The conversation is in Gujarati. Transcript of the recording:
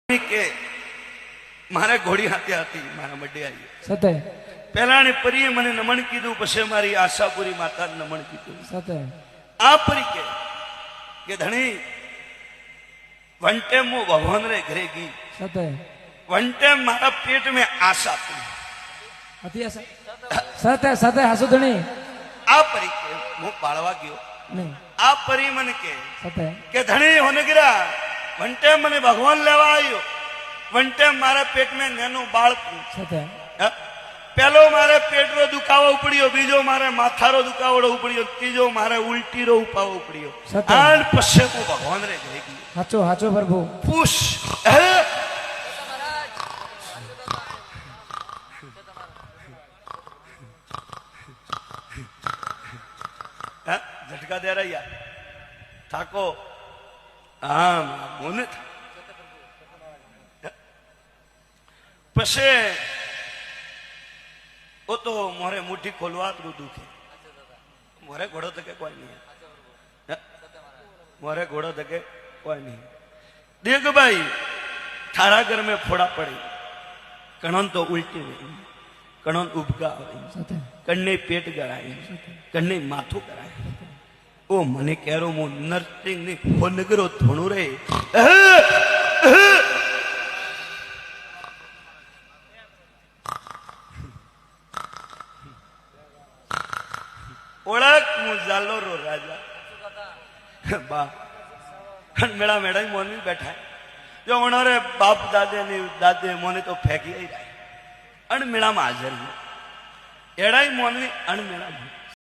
કે મારે ઘોડી હાથે હતી મારા મડે આવી સતે પહેલાની પરીએ મને નમન કીધું, પછી મારી આશાપુરી માતા નમન કીધું. સતે આ પરી કે ધણી વન ટાઈમ હું ભગવાન રે ઘરે ગઈ, સતે વન ટાઈમ મારા पेट में आशा थी. હતી આશા સતે સતે હાસુધણી આ પરી કે હું પાળવા ગયો, નહીં આ પરી મને સતે કે ધણી હોને गिरा વન ટાઈમ મને ભગવાન લેવા આવ્યો, વન ટાઈમ મારા पेट में નેનું બાળકું. સતે પેલો મારે પેટનો દુખાવો ઉપડ્યો, બીજો મારે માથારો દુખાવડો ઉપડ્યો, ત્રીજો મારે ઉલટીનો ઉપાવો ઉપડ્યો. આન પછી હું ભગવાન રે ઘરે ગયો. હાચો હાચો પ્રભુ પૂછ झटका दे रहा थाको आम मोने पसे वो तो मोरे मुट्ठी खोलवा तो दुखे, मोरे घोड़ो तके कोई नहीं है, मोरे घोड़ो तके कोई नहीं. देख भाई थारा घर में फोड़ा पड़ी, कणन तो उल्टी हुई, कणन उबका हुई, कन्ने पेट गड़ाई, कन्ने माथू गड़ाई. ओ मने कहो मो नर्सिंग ने होनगरो थोणु रे ओळख मु जालो रो राजा बा मेरा मैडम मोनी बैठा है जो उन्होंने बाप दादे ने दादे मोने तो फेंकी ही रहा है अण मेरा में हाजर है एड़ा ही मोनी अण मेरा